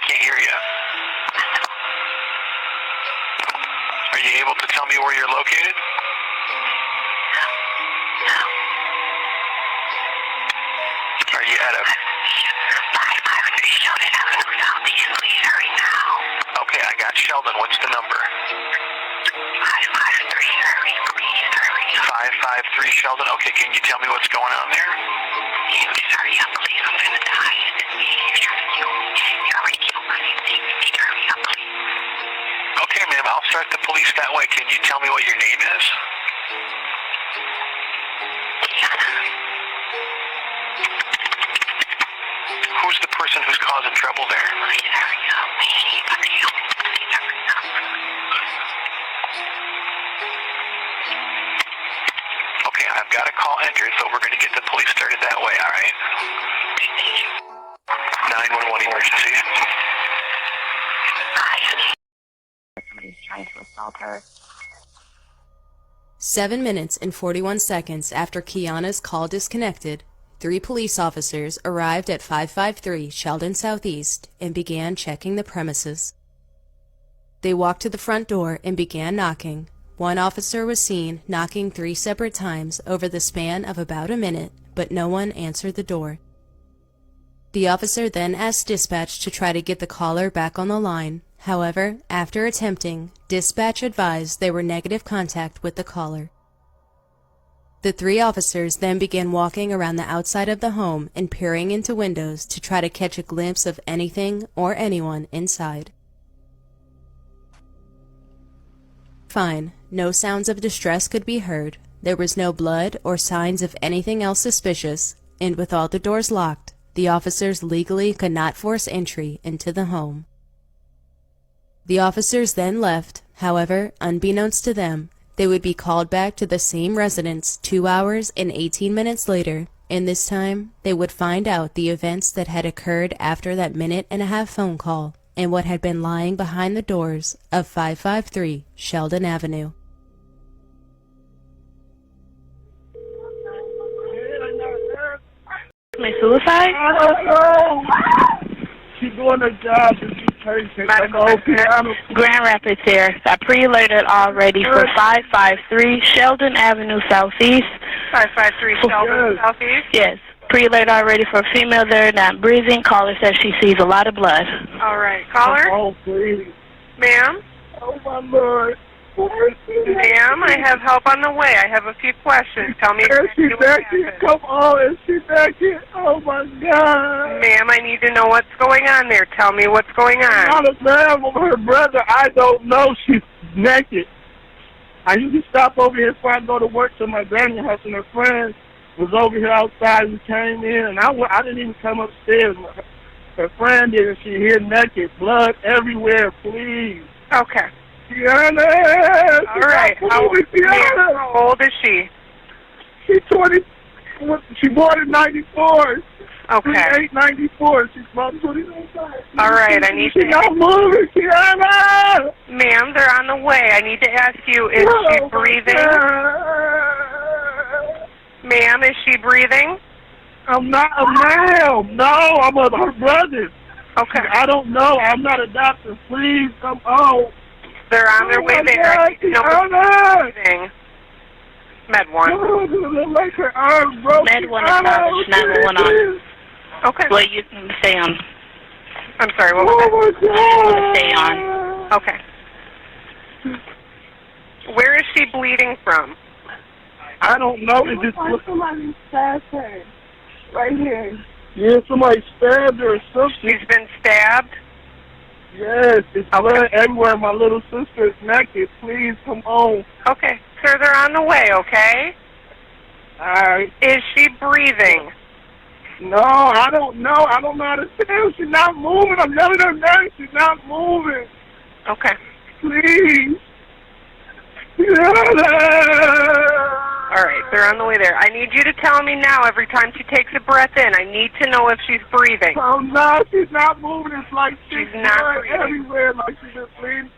can't hear you. Are you able to tell me where you're located? Are you at a... 553 Sheldon Avenue Southeast, please hurry now. Okay, I got Sheldon. What's the number? 553, hurry, please hurry up. 553 Sheldon. Okay, can you tell me what's going on there? You just hurry up, please. I'm gonna die. You're trying to kill me. You already killed my name. Just hurry up, please. Okay, ma'am, I'll start the police that way. Can you tell me what your name is? Keyona. Who's the person who's causing trouble there? Please hurry up. Please hurry up. Please hurry up. Okay, I've got a call entered, so we're going to get the police started that way, all right? 911 emergency. Somebody's trying to assault her. 7 minutes and 41 seconds after Keyona's call disconnected, 3 police officers arrived at 553 Sheldon Southeast and began checking the premises. They walked to the front door and began knocking. One officer was seen knocking 3 separate times over the span of about a minute, but no one answered the door. The officer then asked dispatch to try to get the caller back on the line. However, after attempting, dispatch advised they were negative contact with the caller. The 3 officers then began walking around the outside of the home and peering into windows to try to catch a glimpse of anything or anyone inside. Fine, no sounds of distress could be heard. There was no blood or signs of anything else suspicious, and with all the doors locked, the officers legally could not force entry into the home. The officers then left. However, unbeknownst to them, they would be called back to the same residence 2 hours and 18 minutes later, and this time they would find out the events that had occurred after that minute-and-a-half phone call and what had been lying behind the doors of 553 Sheldon Avenue. My suicide? She's doing her job and she's patient. Medical Grand Rapids here. I pre-alerted already for 553 Sheldon Avenue Southeast. 553 Sheldon Southeast? Yes. Pre-alert already for a female there not breathing. Caller says she sees a lot of blood. All right. Caller? Oh, please. Ma'am? Oh, my Lord. Ma'am, I have help on the way. I have a few questions. Tell me Is exactly she what back here? happened. Come on. Is she back here? Oh, my God. Ma'am, I need to know what's going on there. Tell me what's going on. Not a man with her brother. I don't know. She's naked. I usually stop over here before I go to work to my granny's house, and her friend was over here outside and came in, and I didn't even come upstairs. Her friend did, and she here naked, blood everywhere. Please. Okay. Keyona! All right. How old is she? She's 20. She born in 94. Okay. 94. She's about 20. All right. I need She's to... not moving, Keyona! Ma'am, they're on the way. I need to ask you, is she breathing? Ma'am, is she breathing? I'm not a ma'am. No, I'm her brother. Okay. I don't know. I'm not a doctor. Please, come on. They're on their way there. I need to know what's breathing. Med 1. Like her arm broke. Med 1 established, 911 on. Okay. Well, you can stay on. I'm sorry, what was that? Oh, my God. Stay on. Okay. Where is she bleeding from? I don't know. It just looks somebody stabbed her. Right here. Yeah, somebody stabbed her or something. She's been stabbed? Yes, it's blood everywhere. My little sister is naked. Please, come on. Okay. Sir, they're on the way, okay? Alright. Is she breathing? No, I don't know. I don't know how to tell. She's not moving. I'm telling her now. She's not moving. Okay. Please. All right, they're on the way there. I need you to tell me now every time she takes a breath in. I need to know if she's breathing. Oh, no, she's not moving. It's like she's not breathing. everywhere, like she's been bleeding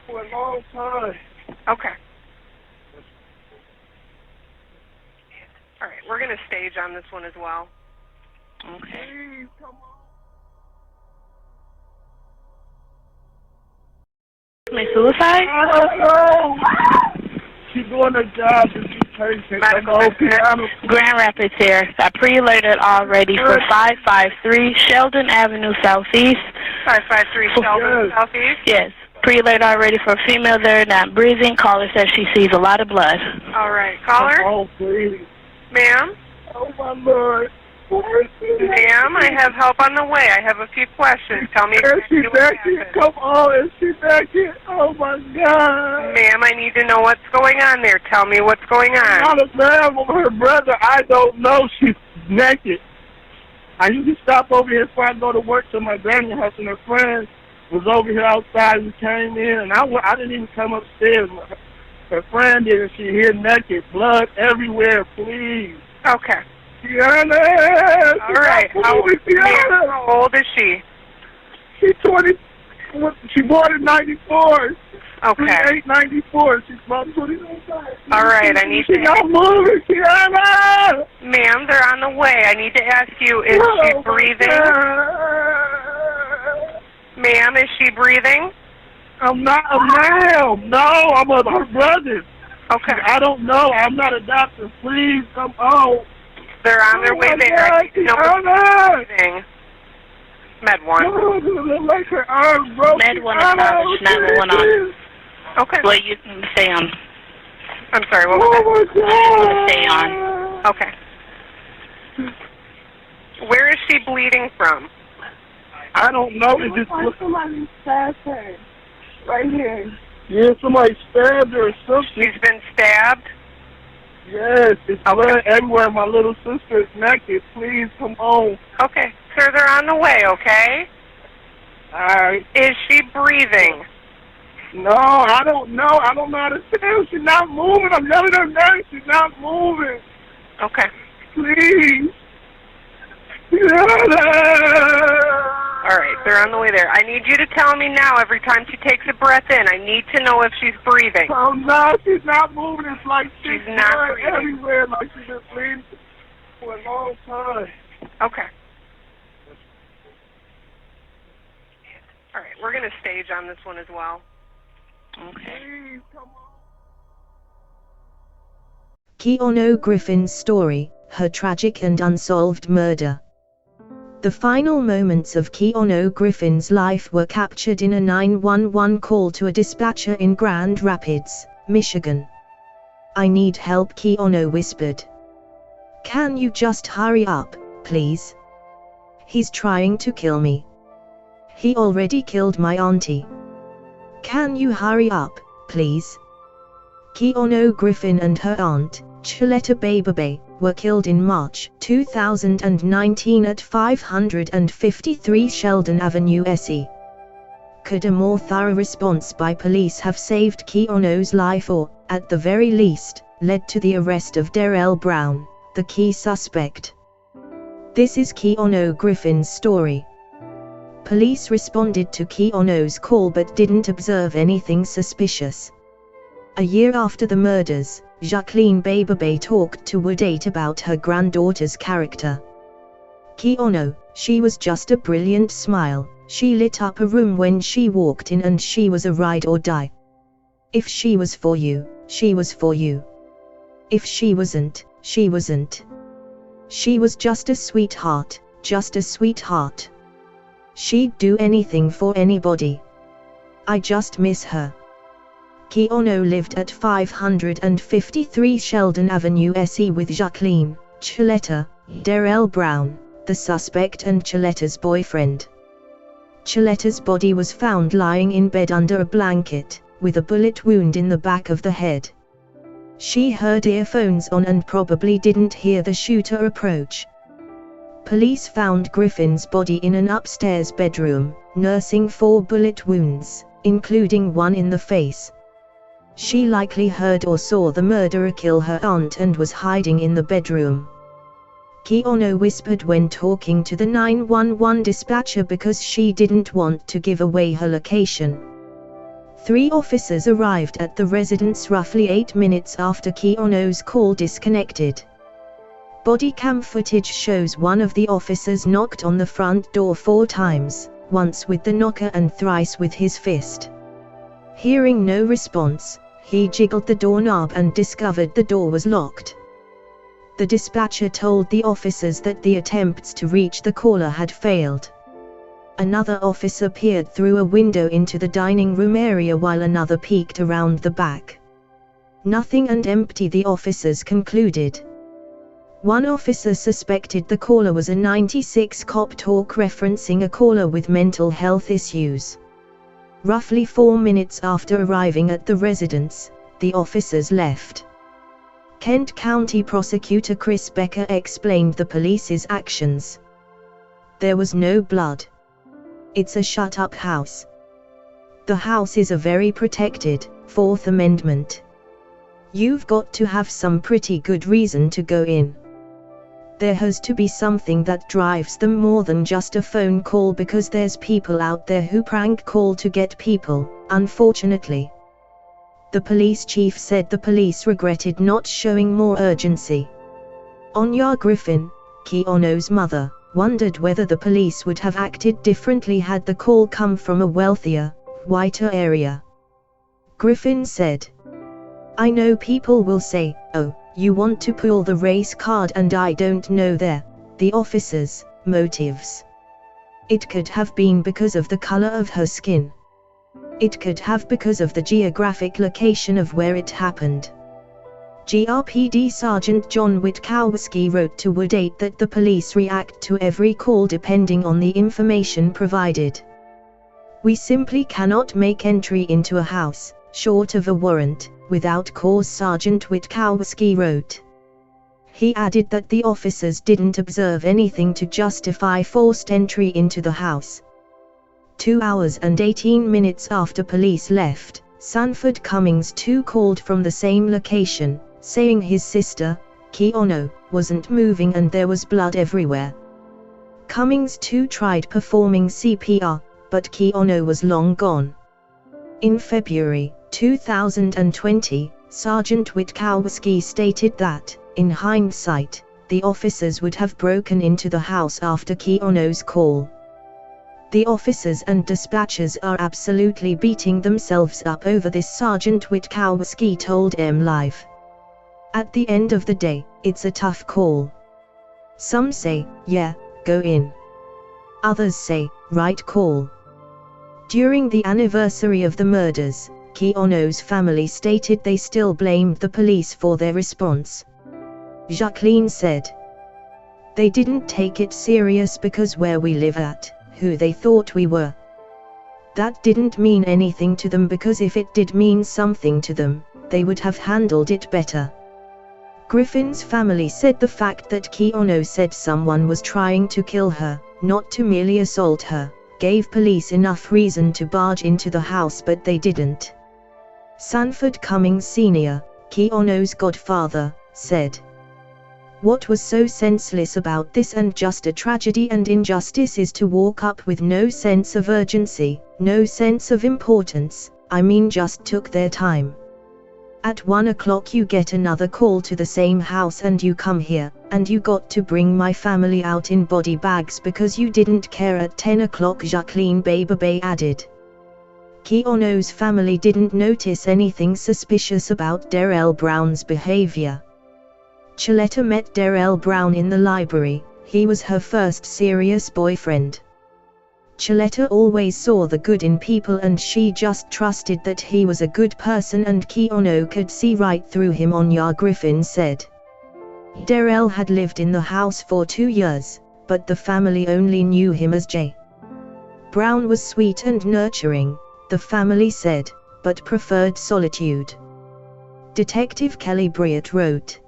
for a long time. Okay. All right, we're going to stage on this one as well. Okay. Please, come on. Commit suicide? I don't know. She's doing her job and she's patient. Medical Grand Rapids here. I pre-alerted already for 553 Sheldon Avenue Southeast. 553 Sheldon Yes. Southeast. Yes. Pre-alert already for a female there not breathing. Caller says she sees a lot of blood. All right, caller. Oh, please. Ma'am? Oh, my Lord. Ma'am, I have help on the way. I have a few questions. Tell me Is she exactly what naked? happened. Come on, is she naked? Oh, my God. Ma'am, I need to know what's going on there. Tell me what's going on. Not a man with her brother. I don't know. She's naked. I usually stop over here before I go to work to my granny house, and her friend was over here outside. We came in, and I didn't even come upstairs. Her friend did, and she here naked, blood everywhere. Please, Okay. Keyona. All right. How old is she? She's 20. She born in '94. Okay. 94. She's about 29. All right, I need She's to... not moving, Keyona. Ma'am, they're on the way. I need to ask you, is she breathing? Ma'am, is she breathing? I'm not a ma'am. No, I'm her brother. Okay. I don't know. I'm not a doctor. Please come on. They're on their way there. I need to know if she's breathing. Med 1. Like her arms broken. Med 1 established, 911 on. Okay. Well, you can stay on. I'm sorry, what was Oh, my God. Stay on. that? Okay. Where is she bleeding from? I don't know. It just looks somebody stabbed her. Right here. Yeah, somebody stabbed her or something. She's been stabbed? Yes, it's blood everywhere. My little sister is naked. Please come on. Okay. Sir, they're on the way, okay? All right. Is she breathing? No, I don't know. I don't know how to tell. She's not moving. I'm yelling her name. She's not moving. Okay. Please. All right, they're on the way there. I need you to tell me now every time she takes a breath in. I need to know if she's breathing. Oh, no, she's not moving. It's like She's not blood breathing. everywhere. Like she's been bleeding for a long time. Okay. All right, we're going to stage on this one as well. Okay. Please, come on. Keyona Griffin's story, her tragic and unsolved murder. The final moments of Keyona Griffin's life were captured in a 911 call to a dispatcher in Grand Rapids, Michigan. "I need help," Keyona whispered. "Can you just hurry up, please? He's trying to kill me. He already killed my auntie. Can you hurry up, please?" Keyona Griffin and her aunt, Choletta Bababe, were killed in March 2019 at 553 Sheldon Avenue, SE. Could a more thorough response by police have saved Keyona's life or, at the very least, led to the arrest of Darrell Brown, the key suspect? This is Keyona Griffin's story. Police responded to Keyona's call but didn't observe anything suspicious. A year after the murders, Jacqueline Bababe talked to Wood 8 about her granddaughter's character. Keyona, she was just a brilliant smile. She lit up a room when she walked in and she was a ride or die. If she was for you, she was for you. If she wasn't, she wasn't. She was just a sweetheart, just a sweetheart. She'd do anything for anybody. I just miss her. Keyona lived at 553 Sheldon Avenue, SE with Jacqueline, Choletta, Darrell Brown, the suspect and Choletta's boyfriend. Choletta's body was found lying in bed under a blanket, with a bullet wound in the back of the head. She heard earphones on and probably didn't hear the shooter approach. Police found Griffin's body in an upstairs bedroom, nursing 4 bullet wounds, including one in the face. She likely heard or saw the murderer kill her aunt and was hiding in the bedroom. Keyona whispered when talking to the 911 dispatcher because she didn't want to give away her location. 3 officers arrived at the residence roughly 8 minutes after Keyona's call disconnected. Body cam footage shows one of the officers knocked on the front door 4 times, once with the knocker and thrice with his fist. Hearing no response, he jiggled the doorknob and discovered the door was locked. The dispatcher told the officers that the attempts to reach the caller had failed. Another officer peered through a window into the dining room area while another peeked around the back. Nothing and empty, the officers concluded. One officer suspected the caller was a 96 cop talk referencing a caller with mental health issues. Roughly 4 minutes after arriving at the residence, the officers left. Kent County Prosecutor Chris Becker explained the police's actions. There was no blood. It's a shut-up house. The house is a very protected, Fourth Amendment. You've got to have some pretty good reason to go in. There has to be something that drives them more than just a phone call, because there's people out there who prank call to get people, unfortunately. The police chief said the police regretted not showing more urgency. Anya Griffin, Keyona's mother, wondered whether the police would have acted differently had the call come from a wealthier, whiter area. Griffin said, "I know people will say, oh, you want to pull the race card, and I don't know the officer's motives. It could have been because of the color of her skin. It could have because of the geographic location of where it happened." GRPD Sergeant John Witkowski wrote to Wood 8 that the police react to every call depending on the information provided. "We simply cannot make entry into a house, short of a warrant, without cause," Sergeant Witkowski wrote. He added that the officers didn't observe anything to justify forced entry into the house. 2 hours and 18 minutes after police left, Sanford Cummings too called from the same location, saying his sister, Keyona, wasn't moving and there was blood everywhere. Cummings too tried performing CPR, but Keyona was long gone. In February 2020, Sergeant Witkowski stated that, in hindsight, the officers would have broken into the house after Keyona's call. "The officers and dispatchers are absolutely beating themselves up over this," Sergeant Witkowski told MLive. "At the end of the day, it's a tough call. Some say, yeah, go in. Others say, right call." During the anniversary of the murders, Keyona's family stated they still blamed the police for their response. Jacqueline said, "They didn't take it serious because where we live at, who they thought we were. That didn't mean anything to them, because if it did mean something to them, they would have handled it better." Griffin's family said the fact that Keyona said someone was trying to kill her, not to merely assault her, gave police enough reason to barge into the house, but they didn't. Sanford Cummings Sr., Keyona's godfather, said, "What was so senseless about this and just a tragedy and injustice is to walk up with no sense of urgency, no sense of importance, I mean just took their time. At 1 o'clock you get another call to the same house and you come here, and you got to bring my family out in body bags because you didn't care at 10 o'clock, Jacqueline Bababay added. Keyona's family didn't notice anything suspicious about Darrell Brown's behavior. Choletta met Darrell Brown in the library, he was her first serious boyfriend. Choletta always saw the good in people and she just trusted that he was a good person and Keyona could see right through him, Anya Griffin said. Darrell had lived in the house for 2 years, but the family only knew him as Jay. Brown was sweet and nurturing, the family said, but preferred solitude. Detective Kelly Briott wrote,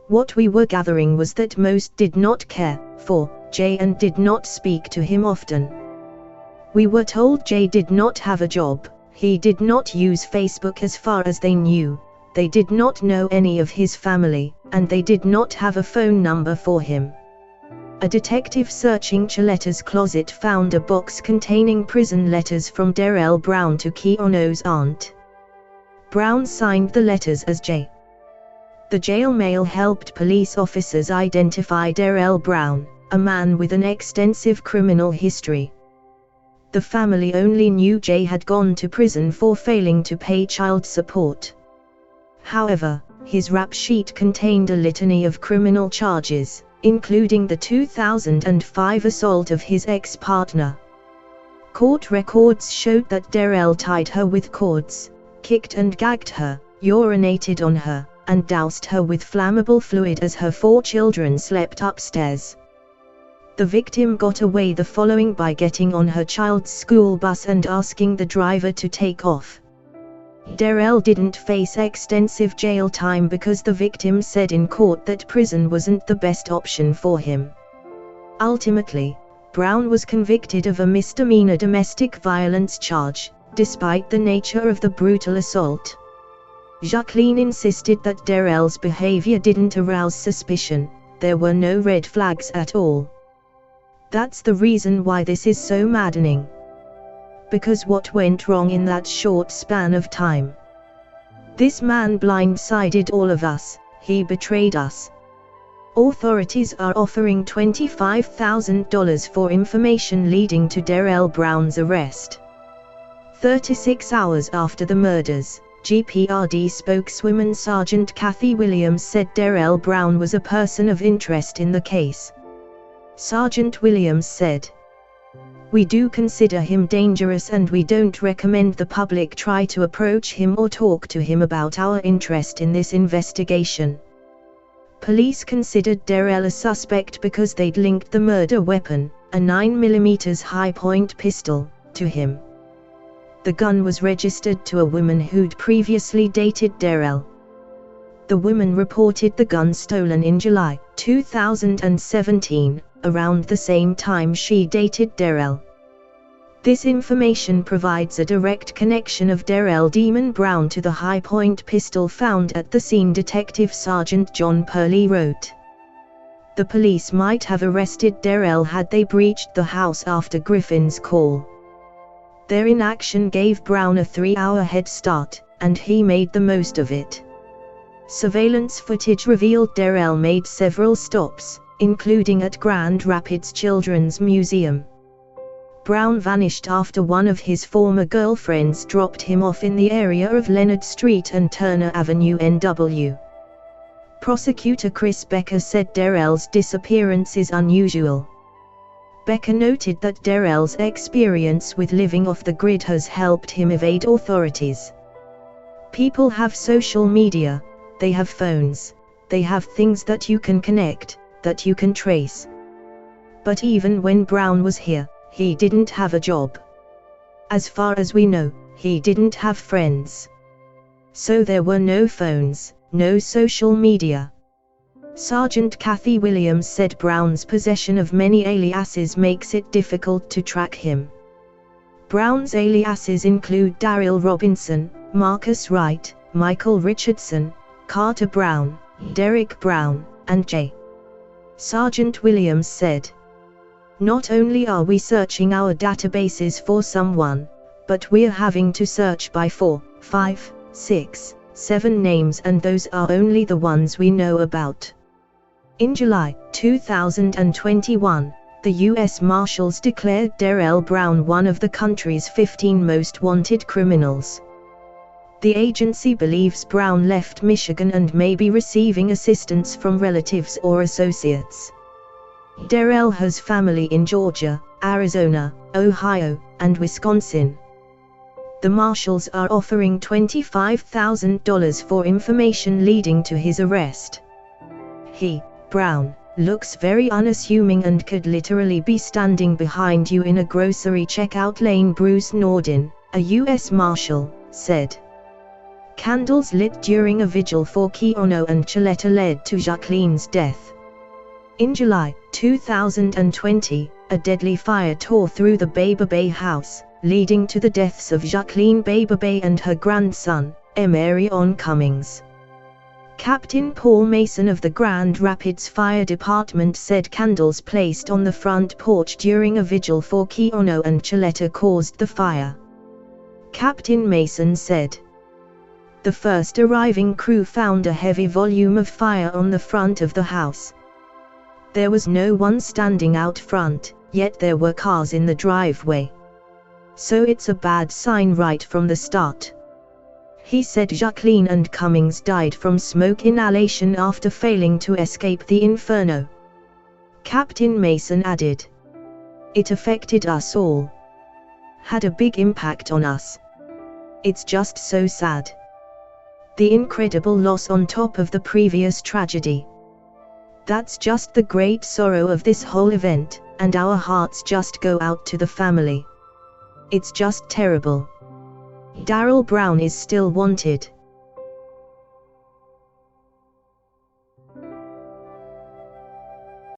"What we were gathering was that most did not care for Jay and did not speak to him often. We were told Jay did not have a job, he did not use Facebook as far as they knew, they did not know any of his family, and they did not have a phone number for him." A detective searching Choletta's closet found a box containing prison letters from Darrell Brown to Keyona's aunt. Brown signed the letters as Jay. The jail mail helped police officers identify Darrell Brown, a man with an extensive criminal history. The family only knew Jay had gone to prison for failing to pay child support. However, his rap sheet contained a litany of criminal charges, including the 2005 assault of his ex-partner. Court records showed that Darrell tied her with cords, kicked and gagged her, urinated on her, and doused her with flammable fluid as her 4 children slept upstairs. The victim got away the following by getting on her child's school bus and asking the driver to take off. Darrell didn't face extensive jail time because the victim said in court that prison wasn't the best option for him. Ultimately, Brown was convicted of a misdemeanor domestic violence charge, despite the nature of the brutal assault. Jacqueline insisted that Darrell's behavior didn't arouse suspicion, there were no red flags at all. That's the reason why this is so maddening. Because what went wrong in that short span of time? This man blindsided all of us, he betrayed us. Authorities are offering $25,000 for information leading to Darrell Brown's arrest. 36 hours after the murders, GPRD spokeswoman Sergeant Kathy Williams said Darrell Brown was a person of interest in the case. Sergeant Williams said, "We do consider him dangerous and we don't recommend the public try to approach him or talk to him about our interest in this investigation." Police considered Darrell a suspect because they'd linked the murder weapon, a 9mm high-point pistol, to him. The gun was registered to a woman who'd previously dated Darrell. The woman reported the gun stolen in July 2017, around the same time she dated Darrell. This information provides a direct connection of Darrell Demon Brown to the high-point pistol found at the scene, Detective Sergeant John Purley wrote. The police might have arrested Darrell had they breached the house after Griffin's call. Their inaction gave Brown a 3-hour head start, and he made the most of it. Surveillance footage revealed Darrell made several stops, including at Grand Rapids Children's Museum. Brown vanished after one of his former girlfriends dropped him off in the area of Leonard Street and Turner Avenue NW. Prosecutor Chris Becker said Darrell's disappearance is unusual. Becker noted that Darrell's experience with living off the grid has helped him evade authorities. People have social media, they have phones, they have things that you can connect, that you can trace. But even when Brown was here, he didn't have a job. As far as we know, he didn't have friends. So there were no phones, no social media. Sergeant Kathy Williams said Brown's possession of many aliases makes it difficult to track him. Brown's aliases include Daryl Robinson, Marcus Wright, Michael Richardson, Carter Brown, Derek Brown, and Jay. Sergeant Williams said, "Not only are we searching our databases for someone, but we're having to search by 4, 5, 6, 7 names, and those are only the ones we know about." In July 2021, the U.S. Marshals declared Darrell Brown one of the country's 15 most wanted criminals. The agency believes Brown left Michigan and may be receiving assistance from relatives or associates. Darrell has family in Georgia, Arizona, Ohio, and Wisconsin. The Marshals are offering $25,000 for information leading to his arrest. He, Brown, looks very unassuming and could literally be standing behind you in a grocery checkout lane, Bruce Nordin, a U.S. Marshal, said. Candles lit during a vigil for Keyona and Chiletta led to Jacqueline's death. In July 2020, a deadly fire tore through the Bay house, leading to the deaths of Jacqueline Bay and her grandson, Emarion Cummings. Captain Paul Mason of the Grand Rapids Fire Department said candles placed on the front porch during a vigil for Keyona and Chiletta caused the fire. Captain Mason said, "The first arriving crew found a heavy volume of fire on the front of the house. There was no one standing out front, yet there were cars in the driveway. So it's a bad sign right from the start. He said Jacqueline and Cummings died from smoke inhalation after failing to escape the inferno. Captain Mason added. It affected us all. Had a big impact on us. It's just so sad. The incredible loss on top of the previous tragedy. That's just the great sorrow of this whole event, and our hearts just go out to the family. It's just terrible. Darryl Brown is still wanted.